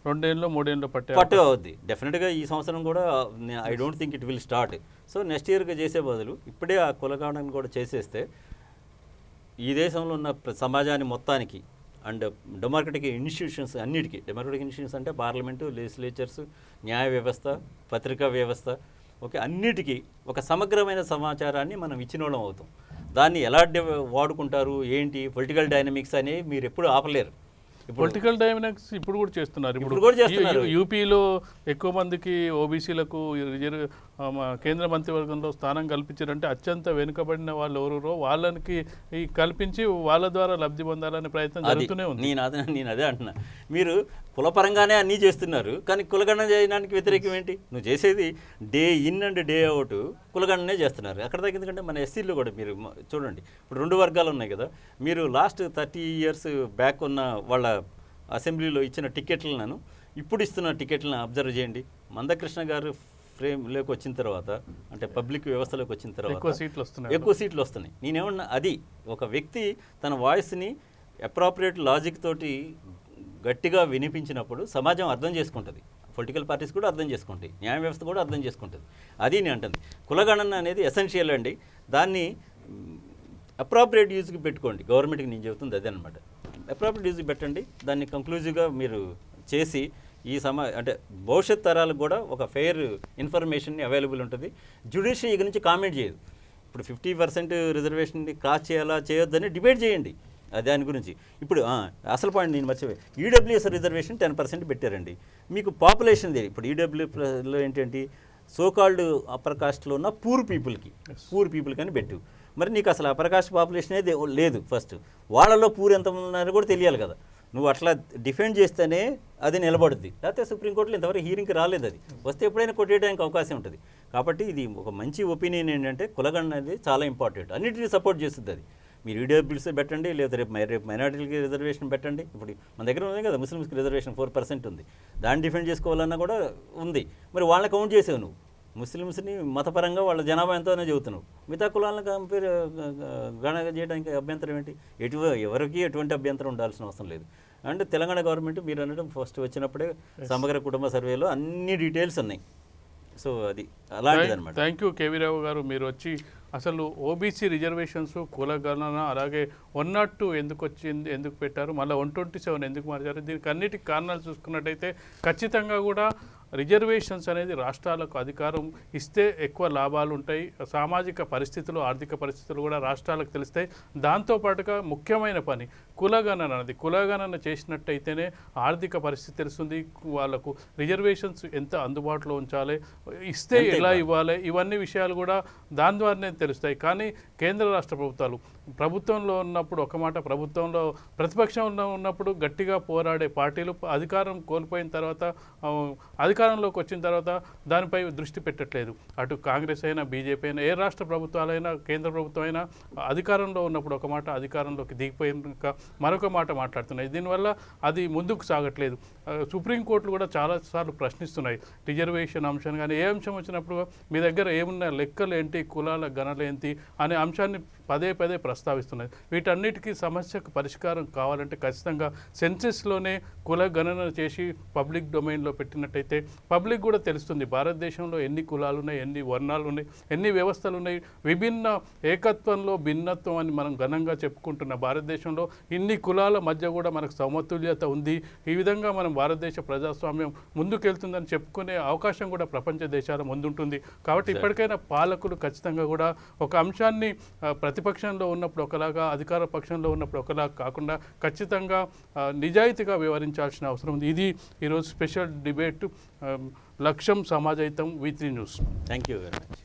2 ఏళ్ళు 3 ఏళ్ళు పట్టు అవుద్ది. డెఫినెట్గా ఈ సంవత్సరం కూడా I don't think it will start. So next ఇయర్గా చేసే బదులు ఇప్పుడే ఆ కులగణన కూడా చేసేస్తే ఈ దేశంలో ఉన్న సమాజాన్ని మొత్తానికి అండ్ డెమోక్రటిక్ ఇన్స్టిట్యూషన్స్ అన్నిటికీ, డెమోక్రటిక్ ఇన్స్టిట్యూషన్స్ అంటే పార్లమెంటు, లెజిస్లేచర్స్, న్యాయ వ్యవస్థ, పత్రికా వ్యవస్థ, ఓకే, అన్నిటికీ ఒక సమగ్రమైన సమాచారాన్ని మనం ఇచ్చిన వాళ్ళం అవుతాం. దాన్ని ఎలా వాడుకుంటారు ఏంటి పొలిటికల్ డైనమిక్స్ అనేవి మీరు ఎప్పుడు ఆపలేరు. పొలిటికల్ డైనమిక్స్ ఇప్పుడు కూడా చేస్తున్నారు. యూపీలో ఎక్కువ మందికి ఓబీసీలకు కేంద్ర మంత్రివర్గంలో స్థానం కల్పించారంటే అత్యంత వెనుకబడిన వాళ్ళు ఎవరో వాళ్ళకి కల్పించి వాళ్ళ ద్వారా లబ్ధి పొందాలనే ప్రయత్నం జరుగుతూనే ఉంది. నేను అదే అంటున్నా, మీరు కులపరంగానే అన్నీ చేస్తున్నారు కానీ కులగణన చేయడానికి వ్యతిరేకం ఏంటి? నువ్వు చేసేది day in and day out కులగణనే చేస్తున్నారు. అక్కడ దగ్గర ఎందుకంటే మన ఎస్సీలో కూడా మీరు చూడండి, ఇప్పుడు 2 వర్గాలు ఉన్నాయి కదా. మీరు లాస్ట్ 30 years బ్యాక్ ఉన్న వాళ్ళ అసెంబ్లీలో ఇచ్చిన టికెట్లను ఇప్పుడు ఇస్తున్న టికెట్లను అబ్జర్వ్ చేయండి. మందకృష్ణ గారు ఫ్రేమ్లోకి వచ్చిన తర్వాత, అంటే పబ్లిక్ వ్యవస్థలోకి వచ్చిన తర్వాత ఎక్కువ సీట్లు వస్తున్నాయి. నేనేమన్నా అది ఒక వ్యక్తి తన వాయిస్ని అప్రాప్రియేట్ లాజిక్ తోటి గట్టిగా వినిపించినప్పుడు సమాజం అర్థం చేసుకుంటుంది, పొలిటికల్ పార్టీస్ కూడా అర్థం చేసుకుంటాయి, న్యాయ వ్యవస్థ కూడా అర్థం చేసుకుంటుంది. అది నేను అంటుంది. కులగణన అనేది ఎసెన్షియల్ అండి. దాన్ని అప్రాప్రియేట్ యూజ్కి పెట్టుకోండి. గవర్నమెంట్కి నేను చెబుతుంది అదే అనమాట. అప్రాప్రియేట్ యూజ్కి పెట్టండి. దాన్ని కంక్లూజివ్గా మీరు చేసి అంటే భవిష్యత్ తరాలకు కూడా ఒక ఫెయిర్ ఇన్ఫర్మేషన్ అవైలబుల్ ఉంటుంది. జ్యుడిషియరీ నుంచి కామెంట్ చేయదు. ఇప్పుడు 50% రిజర్వేషన్ని క్రాస్ చేయాలా చేయొద్దని డిబేట్ చేయండి. దాని గురించి ఇప్పుడు అసలు పాయింట్ నేను మర్చిపోయి ఈడబ్ల్యూఎస్ రిజర్వేషన్ 10% పెట్టారండి. మీకు పాపులేషన్ ఇప్పుడు ఈడబ్ల్యూఎస్లో ఏంటంటే సోకాల్డ్ అప్పర్ కాస్ట్లో ఉన్న పూర్ పీపుల్కి అని పెట్టు. మరి నీకు అసలు అప్పర్ కాస్ట్ పాపులేషన్ అయితే లేదు. ఫస్ట్ వాళ్ళలో పూర్ ఎంత ఉన్నారో కూడా తెలియాలి కదా. నువ్వు అట్లా డిఫెండ్ చేస్తేనే అది నిలబడుద్ది. లేకపోతే సుప్రీంకోర్టులో ఇంతవరకు హీరింగ్కి రాలేదు. అది వస్తే ఎప్పుడైనా కొట్టేయడానికి అవకాశం ఉంటుంది. కాబట్టి ఇది ఒక మంచి ఒపీనియన్ ఏంటంటే కులగణన అనేది చాలా ఇంపార్టెంట్. అన్నిటినీ సపోర్ట్ చేస్తుంది అది. మీరు ఈడబ్ల్యూఎస్ పెట్టండి, లేదా రేపు మైనారిటీలకి రిజర్వేషన్ పెట్టండి. ఇప్పుడు మన దగ్గర ఉంది కదా ముస్లిమ్స్కి రిజర్వేషన్ 4% ఉంది. దాన్ని డిఫెండ్ చేసుకోవాలన్నా కూడా ఉంది. మరి వాళ్ళని కౌంట్ చేసావు నువ్వు. ముస్లిమ్స్ని మతపరంగా వాళ్ళ జనాభా ఎంతోనే చెబుతున్నావు. మిగతా కులాలను గణన చేయడానికి అభ్యంతరం ఏంటి? ఎవరికి ఎటువంటి అభ్యంతరం ఉండాల్సిన అవసరం లేదు. అండ్ తెలంగాణ గవర్నమెంట్ మీరు అనడం ఫస్ట్ వచ్చినప్పుడే సమగ్ర కుటుంబ సర్వేలో అన్ని డీటెయిల్స్ ఉన్నాయి. సో అది అలాంటిది అనమాట. థ్యాంక్ యూ కేవీ రావు గారు. మీరు వచ్చి అసలు ఓబీసీ రిజర్వేషన్స్ కులగణన అలాగే 102 ఎందుకు వచ్చింది, ఎందుకు పెట్టారు, మళ్ళీ 127 ఎందుకు మార్చారు, దీనికి అన్నిటికి కారణాలు చూసుకున్నట్టయితే ఖచ్చితంగా కూడా రిజర్వేషన్స్ అనేది రాష్ట్రాలకు అధికారం ఇస్తే ఎక్కువ లాభాలు ఉంటాయి. సామాజిక పరిస్థితులు, ఆర్థిక పరిస్థితులు కూడా రాష్ట్రాలకు తెలుస్తాయి. దాంతోపాటుగా ముఖ్యమైన పని కులగణన అనేది. కులగణన చేసినట్టయితేనే ఆర్థిక పరిస్థితి తెలుస్తుంది. వాళ్ళకు రిజర్వేషన్స్ ఎంత అందుబాటులో ఉంచాలి, ఇస్తే ఎలా ఇవ్వాలి, ఇవన్నీ విషయాలు కూడా దాని ద్వారానే తెలుస్తాయి. కానీ కేంద్ర రాష్ట్ర ప్రభుత్వంలో ఉన్నప్పుడు ఒక మాట, ప్రభుత్వంలో ప్రతిపక్షంలో ఉన్నప్పుడు గట్టిగా పోరాడే పార్టీలు అధికారం కోల్పోయిన తర్వాత అధికారంలోకి వచ్చిన తర్వాత దానిపై దృష్టి పెట్టట్లేదు. అటు కాంగ్రెస్ అయినా, బీజేపీ అయినా, ఏ రాష్ట్ర ప్రభుత్వాలైనా, కేంద్ర ప్రభుత్వం అయినా అధికారంలో ఉన్నప్పుడు ఒక మాట, అధికారంలోకి దిగిపోయినాక మరొక మాట మాట్లాడుతున్నాయి. దీనివల్ల అది ముందుకు సాగట్లేదు. సుప్రీంకోర్టులు కూడా చాలాసార్లు ప్రశ్నిస్తున్నాయి రిజర్వేషన్ అంశాన్ని. కానీ ఏ అంశం వచ్చినప్పుడు మీ దగ్గర ఏమున్న లెక్కలు ఏంటి, కులాల గణలేంటి అనే అంశాన్ని పదే ప్రస్తావిస్తున్నాయి. వీటన్నిటికీ సమస్యకు పరిష్కారం కావాలంటే ఖచ్చితంగా సెన్సెస్లోనే కుల గణన చేసి పబ్లిక్ డొమైన్లో పెట్టినట్టయితే పబ్లిక్ కూడా తెలుస్తుంది భారతదేశంలో ఎన్ని కులాలు ఉన్నాయి, ఎన్ని వర్ణాలు ఉన్నాయి, ఎన్ని వ్యవస్థలు ఉన్నాయి. విభిన్న ఏకత్వంలో భిన్నత్వం అని మనం ఘనంగా చెప్పుకుంటున్న భారతదేశంలో ఇన్ని కులాల మధ్య కూడా మనకు సమతుల్యత ఉంది. ఈ విధంగా మనం భారతదేశ ప్రజాస్వామ్యం ముందుకెళ్తుందని చెప్పుకునే అవకాశం కూడా ప్రపంచ దేశాల ముందుంటుంది. కాబట్టి ఇప్పటికైనా పాలకులు ఖచ్చితంగా కూడా ఒక అంశాన్ని ప్రతిపక్షంలో ఉన్నప్పుడు ఒకలాగా, అధికార పక్షంలో ఉన్నప్పుడు ఒకలాగా కాకుండా ఖచ్చితంగా నిజాయితీగా వ్యవహరించాల్సిన అవసరం ఉంది. ఇది ఈరోజు స్పెషల్ డిబేట్ లక్ష్యం సమాజహితం V3 news. Thank you very much.